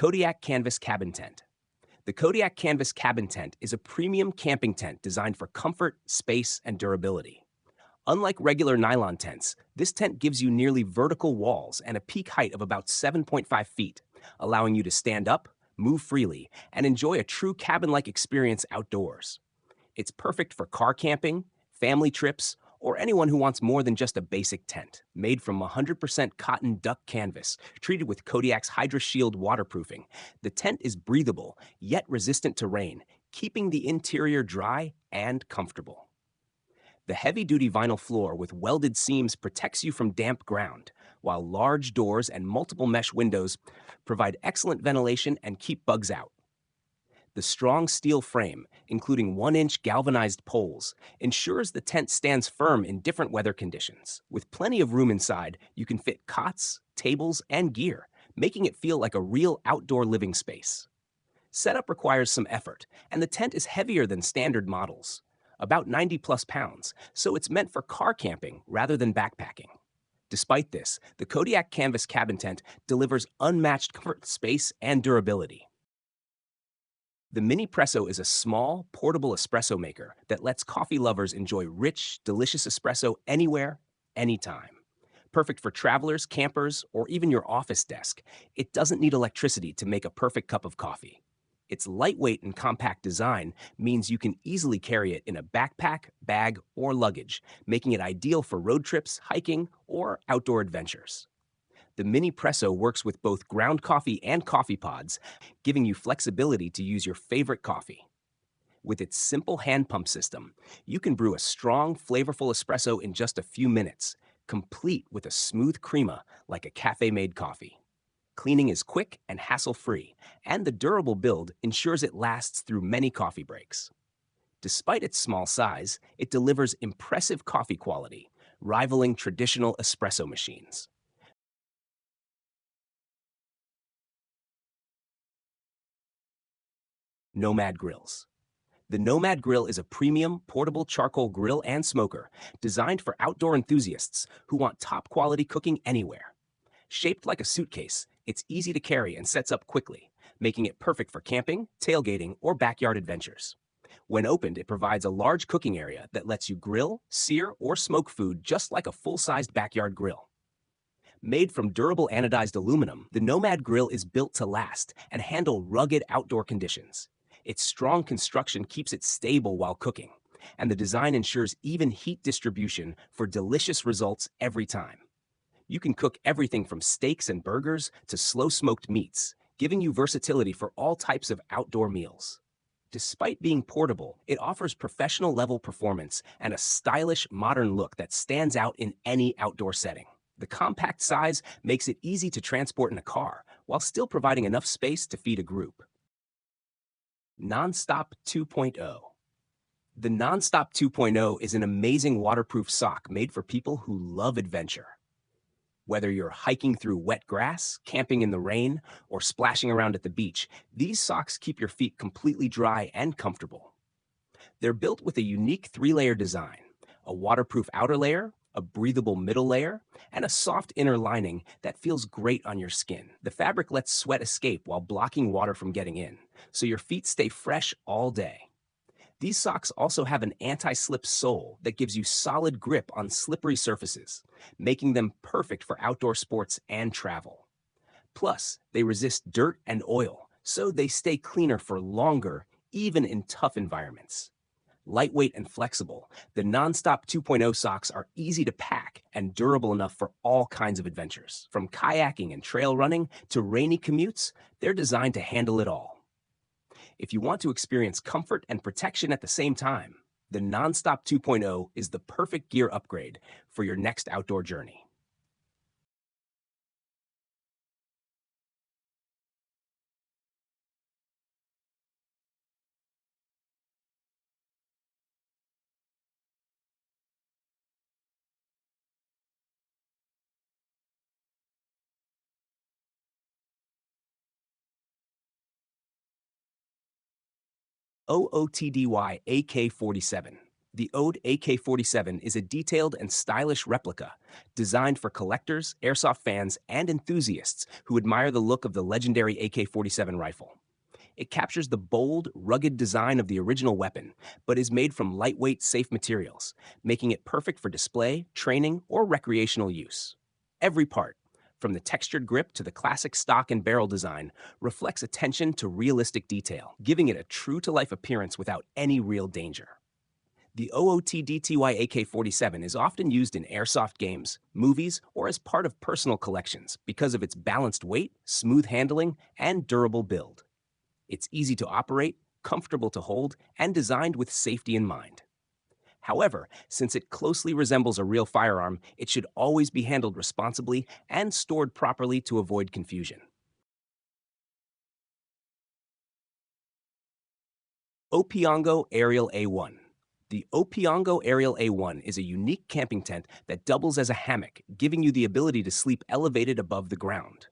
Kodiak Canvas Cabin Tent. The Kodiak Canvas Cabin Tent is a premium camping tent designed for comfort, space, and durability. Unlike regular nylon tents, this tent gives you nearly vertical walls and a peak height of about 7.5 feet, allowing you to stand up, move freely, and enjoy a true cabin-like experience outdoors. It's perfect for car camping, family trips, or anyone who wants more than just a basic tent. Made from 100% cotton duck canvas, treated with Kodiak's Hydra Shield waterproofing, the tent is breathable, yet resistant to rain, keeping the interior dry and comfortable. The heavy-duty vinyl floor with welded seams protects you from damp ground, while large doors and multiple mesh windows provide excellent ventilation and keep bugs out. The strong steel frame, including 1-inch galvanized poles, ensures the tent stands firm in different weather conditions. With plenty of room inside, you can fit cots, tables, and gear, making it feel like a real outdoor living space. Setup requires some effort, and the tent is heavier than standard models, about 90+ pounds, so it's meant for car camping rather than backpacking. Despite this, the Kodiak Canvas Cabin Tent delivers unmatched comfort, space, and durability. The Mini Presso is a small, portable espresso maker that lets coffee lovers enjoy rich, delicious espresso anywhere, anytime. Perfect for travelers, campers, or even your office desk, it doesn't need electricity to make a perfect cup of coffee. Its lightweight and compact design means you can easily carry it in a backpack, bag, or luggage, making it ideal for road trips, hiking, or outdoor adventures. The Mini Presso works with both ground coffee and coffee pods, giving you flexibility to use your favorite coffee. With its simple hand pump system, you can brew a strong, flavorful espresso in just a few minutes, complete with a smooth crema like a cafe-made coffee. Cleaning is quick and hassle-free, and the durable build ensures it lasts through many coffee breaks. Despite its small size, it delivers impressive coffee quality, rivaling traditional espresso machines. Nomad Grills. The Nomad Grill is a premium, portable charcoal grill and smoker designed for outdoor enthusiasts who want top-quality cooking anywhere. Shaped like a suitcase, it's easy to carry and sets up quickly, making it perfect for camping, tailgating, or backyard adventures. When opened, it provides a large cooking area that lets you grill, sear, or smoke food just like a full-sized backyard grill. Made from durable anodized aluminum, the Nomad Grill is built to last and handle rugged outdoor conditions. Its strong construction keeps it stable while cooking, and the design ensures even heat distribution for delicious results every time. You can cook everything from steaks and burgers to slow-smoked meats, giving you versatility for all types of outdoor meals. Despite being portable, it offers professional-level performance and a stylish, modern look that stands out in any outdoor setting. The compact size makes it easy to transport in a car, while still providing enough space to feed a group. Nonstop 2.0. The Nonstop 2.0 is an amazing waterproof sock made for people who love adventure. Whether you're hiking through wet grass, camping in the rain, or splashing around at the beach, these socks keep your feet completely dry and comfortable. They're built with a unique 3-layer design: a waterproof outer layer, a breathable middle layer, and a soft inner lining that feels great on your skin. The fabric lets sweat escape while blocking water from getting in, so your feet stay fresh all day. These socks also have an anti-slip sole that gives you solid grip on slippery surfaces, making them perfect for outdoor sports and travel. Plus, they resist dirt and oil, so they stay cleaner for longer, even in tough environments. Lightweight and flexible, the Nonstop 2.0 socks are easy to pack and durable enough for all kinds of adventures. From kayaking and trail running to rainy commutes, they're designed to handle it all. If you want to experience comfort and protection at the same time, the Nonstop 2.0 is the perfect gear upgrade for your next outdoor journey. OOTDY AK-47. The Ode AK-47 is a detailed and stylish replica designed for collectors, airsoft fans, and enthusiasts who admire the look of the legendary AK-47 rifle. It captures the bold, rugged design of the original weapon, but is made from lightweight, safe materials, making it perfect for display, training, or recreational use. Every part, from the textured grip to the classic stock and barrel design, reflects attention to realistic detail, giving it a true-to-life appearance without any real danger. The OOTDTY AK-47 is often used in airsoft games, movies, or as part of personal collections because of its balanced weight, smooth handling, and durable build. It's easy to operate, comfortable to hold, and designed with safety in mind. However, since it closely resembles a real firearm, it should always be handled responsibly and stored properly to avoid confusion. Opiongo Aerial A1. The Opiongo Aerial A1 is a unique camping tent that doubles as a hammock, giving you the ability to sleep elevated above the ground.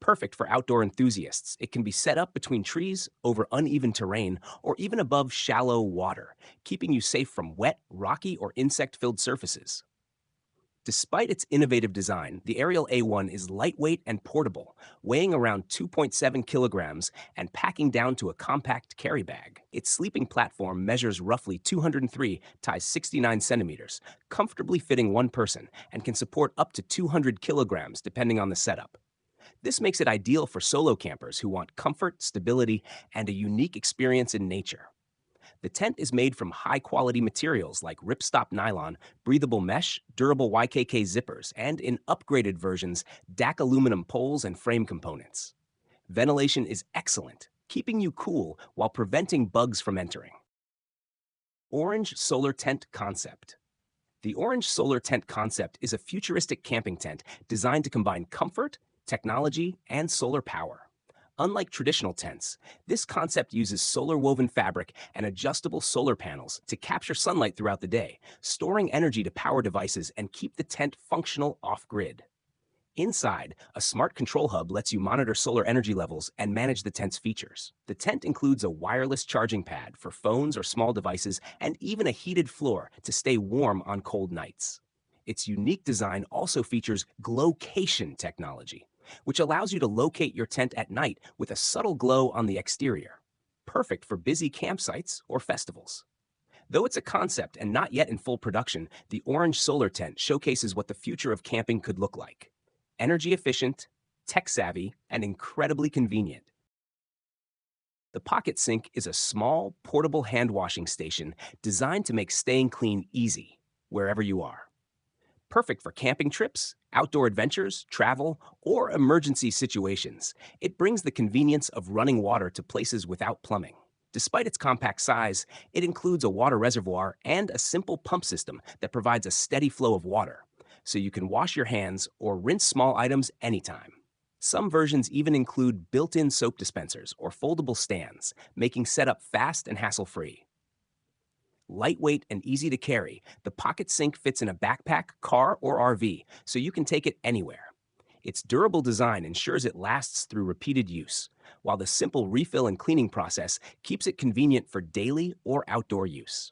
Perfect for outdoor enthusiasts, it can be set up between trees, over uneven terrain, or even above shallow water, keeping you safe from wet, rocky, or insect-filled surfaces. Despite its innovative design, the Aerial A1 is lightweight and portable, weighing around 2.7 kilograms and packing down to a compact carry bag. Its sleeping platform measures roughly 203 × 69 centimeters, comfortably fitting one person, and can support up to 200 kilograms depending on the setup. This makes it ideal for solo campers who want comfort, stability, and a unique experience in nature. The tent is made from high-quality materials like ripstop nylon, breathable mesh, durable YKK zippers, and in upgraded versions, DAC aluminum poles and frame components. Ventilation is excellent, keeping you cool while preventing bugs from entering. Orange Solar Tent Concept. The Orange Solar Tent Concept is a futuristic camping tent designed to combine comfort, technology, and solar power. Unlike traditional tents, this concept uses solar-woven fabric and adjustable solar panels to capture sunlight throughout the day, storing energy to power devices and keep the tent functional off-grid. Inside, a smart control hub lets you monitor solar energy levels and manage the tent's features. The tent includes a wireless charging pad for phones or small devices and even a heated floor to stay warm on cold nights. Its unique design also features glowcation technology, which allows you to locate your tent at night with a subtle glow on the exterior, perfect for busy campsites or festivals. Though it's a concept and not yet in full production, the Orange Solar Tent showcases what the future of camping could look like. Energy efficient, tech-savvy, and incredibly convenient. The Pocket Sink is a small, portable hand-washing station designed to make staying clean easy, wherever you are. Perfect for camping trips, outdoor adventures, travel, or emergency situations, it brings the convenience of running water to places without plumbing. Despite its compact size, it includes a water reservoir and a simple pump system that provides a steady flow of water, so you can wash your hands or rinse small items anytime. Some versions even include built-in soap dispensers or foldable stands, making setup fast and hassle-free. Lightweight and easy to carry, the Pocket Sink fits in a backpack, car, or RV, so you can take it anywhere. Its durable design ensures it lasts through repeated use, while the simple refill and cleaning process keeps it convenient for daily or outdoor use.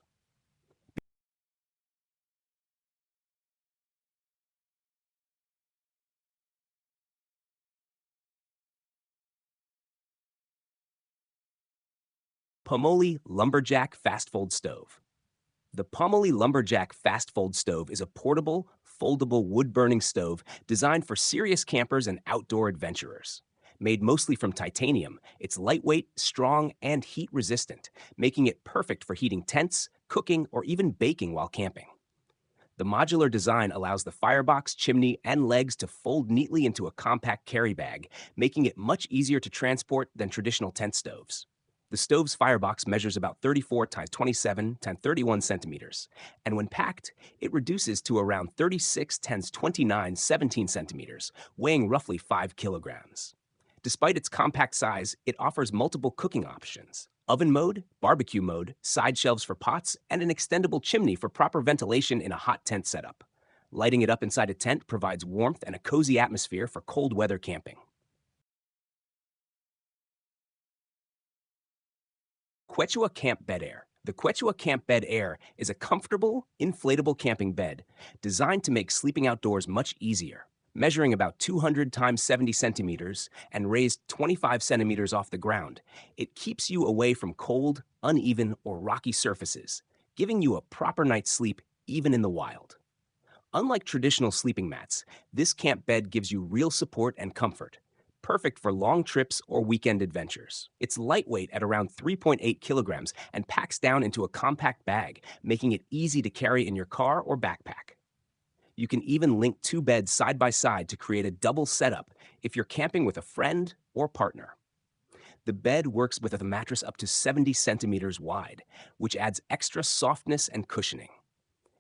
Pomoli Lumberjack Fast Fold Stove. The Pomoli Lumberjack Fast Fold Stove is a portable, foldable wood-burning stove designed for serious campers and outdoor adventurers. Made mostly from titanium, it's lightweight, strong, and heat-resistant, making it perfect for heating tents, cooking, or even baking while camping. The modular design allows the firebox, chimney, and legs to fold neatly into a compact carry bag, making it much easier to transport than traditional tent stoves. The stove's firebox measures about 34 × 27 × 31 centimeters, and when packed, it reduces to around 36 × 29 17 centimeters, weighing roughly 5 kilograms. Despite its compact size, it offers multiple cooking options: oven mode, barbecue mode, side shelves for pots, and an extendable chimney for proper ventilation in a hot tent setup. Lighting it up inside a tent provides warmth and a cozy atmosphere for cold weather camping. Quechua Camp Bed Air, The Quechua Camp Bed Air is a comfortable, inflatable camping bed designed to make sleeping outdoors much easier. Measuring about 200 times 70 centimeters and raised 25 centimeters off the ground, it keeps you away from cold, uneven, or rocky surfaces, giving you a proper night's sleep even in the wild. Unlike traditional sleeping mats, this camp bed gives you real support and comfort, perfect for long trips or weekend adventures. It's lightweight at around 3.8 kilograms and packs down into a compact bag, making it easy to carry in your car or backpack. You can even link two beds side by side to create a double setup if you're camping with a friend or partner. The bed works with a mattress up to 70 centimeters wide, which adds extra softness and cushioning.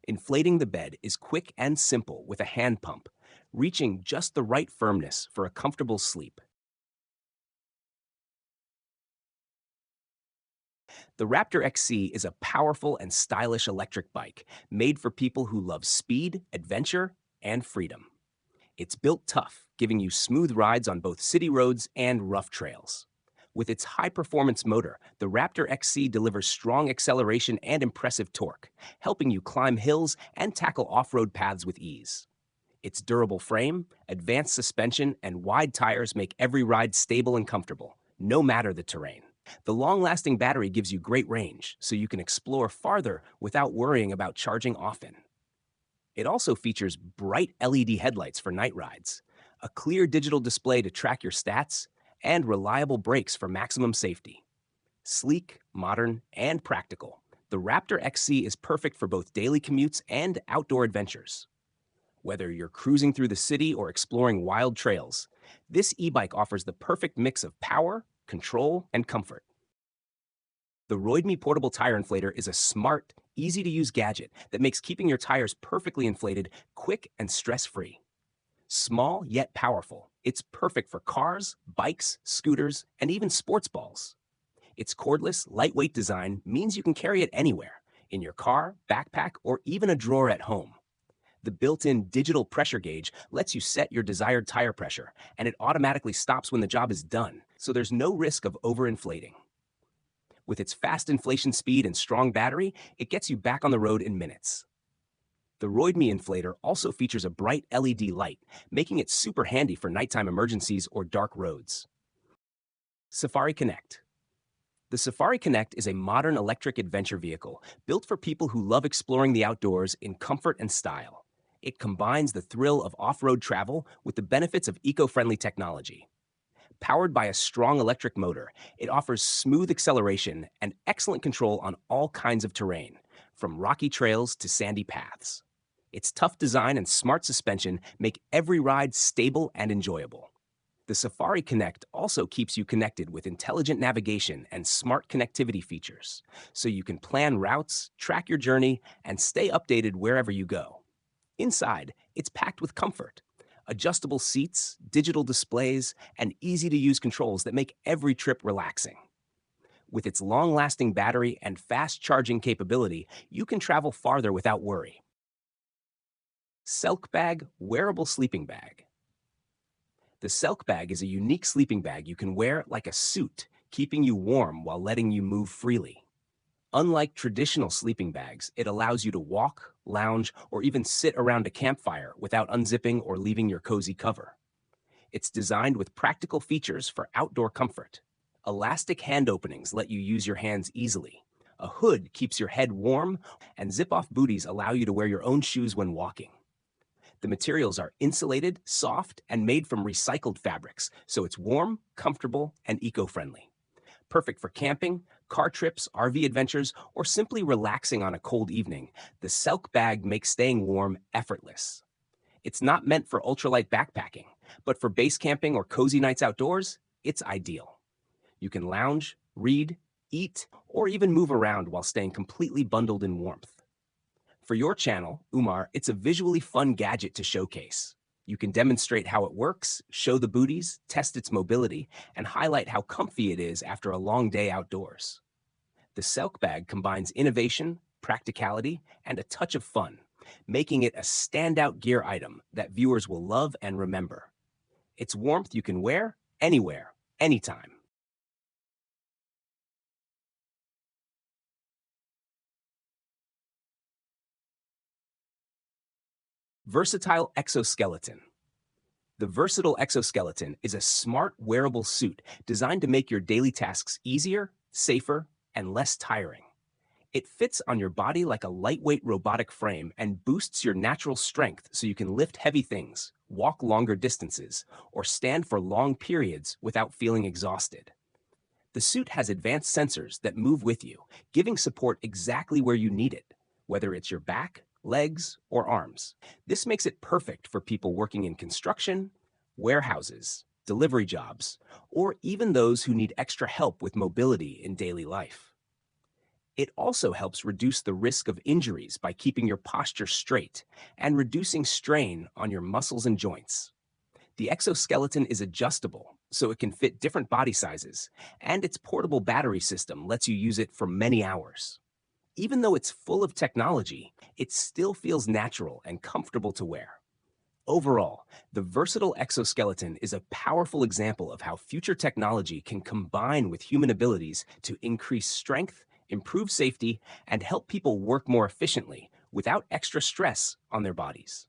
Inflating the bed is quick and simple with a hand pump, reaching just the right firmness for a comfortable sleep. The Raptor XC is a powerful and stylish electric bike made for people who love speed, adventure, and freedom. It's built tough, giving you smooth rides on both city roads and rough trails. With its high-performance motor, the Raptor XC delivers strong acceleration and impressive torque, helping you climb hills and tackle off-road paths with ease. Its durable frame, advanced suspension, and wide tires make every ride stable and comfortable, no matter the terrain. The long-lasting battery gives you great range, so you can explore farther without worrying about charging often. It also features bright LED headlights for night rides, a clear digital display to track your stats, and reliable brakes for maximum safety. Sleek, modern, and practical, the Raptor XC is perfect for both daily commutes and outdoor adventures. Whether you're cruising through the city or exploring wild trails, this e-bike offers the perfect mix of power, control, and comfort. The Roidme portable tire inflator is a smart, easy-to-use gadget that makes keeping your tires perfectly inflated quick and stress-free. Small yet powerful, it's perfect for cars, bikes, scooters, and even sports balls. Its cordless, lightweight design means you can carry it anywhere, in your car, backpack, or even a drawer at home. The built-in digital pressure gauge lets you set your desired tire pressure, and it automatically stops when the job is done, so there's no risk of overinflating. With its fast inflation speed and strong battery, it gets you back on the road in minutes. The Roidme inflator also features a bright LED light, making it super handy for nighttime emergencies or dark roads. Safari Connect. The Safari Connect is a modern electric adventure vehicle built for people who love exploring the outdoors in comfort and style. It combines the thrill of off-road travel with the benefits of eco-friendly technology. Powered by a strong electric motor, it offers smooth acceleration and excellent control on all kinds of terrain, from rocky trails to sandy paths. Its tough design and smart suspension make every ride stable and enjoyable. The Safari Connect also keeps you connected with intelligent navigation and smart connectivity features, so you can plan routes, track your journey, and stay updated wherever you go. Inside, it's packed with comfort. Adjustable seats, digital displays, and easy-to-use controls that make every trip relaxing. With its long-lasting battery and fast charging capability, you can travel farther without worry. Selk Bag Wearable Sleeping Bag. The Selk Bag is a unique sleeping bag you can wear like a suit, keeping you warm while letting you move freely. Unlike traditional sleeping bags, it allows you to walk, lounge, or even sit around a campfire without unzipping or leaving your cozy cover. It's designed with practical features for outdoor comfort. Elastic hand openings let you use your hands easily. A hood keeps your head warm, and zip-off booties allow you to wear your own shoes when walking. The materials are insulated, soft, and made from recycled fabrics, so it's warm, comfortable, and eco-friendly. Perfect for camping, car trips, RV adventures, or simply relaxing on a cold evening, the Selk Bag makes staying warm effortless. It's not meant for ultralight backpacking, but for base camping or cozy nights outdoors, it's ideal. You can lounge, read, eat, or even move around while staying completely bundled in warmth. For your channel, Umar, it's a visually fun gadget to showcase. You can demonstrate how it works, show the booties, test its mobility, and highlight how comfy it is after a long day outdoors. The Selk Bag combines innovation, practicality, and a touch of fun, making it a standout gear item that viewers will love and remember. It's warmth you can wear anywhere, anytime. Versatile exoskeleton. The versatile exoskeleton is a smart wearable suit designed to make your daily tasks easier, safer, and less tiring. It fits on your body like a lightweight robotic frame and boosts your natural strength so you can lift heavy things, walk longer distances, or stand for long periods without feeling exhausted. The suit has advanced sensors that move with you, giving support exactly where you need it, whether it's your back, legs, or arms. This makes it perfect for people working in construction, warehouses, delivery jobs, or even those who need extra help with mobility in daily life. It also helps reduce the risk of injuries by keeping your posture straight and reducing strain on your muscles and joints. The exoskeleton is adjustable, so it can fit different body sizes, and its portable battery system lets you use it for many hours. Even though it's full of technology, it still feels natural and comfortable to wear. Overall, the versatile exoskeleton is a powerful example of how future technology can combine with human abilities to increase strength, improve safety, and help people work more efficiently without extra stress on their bodies.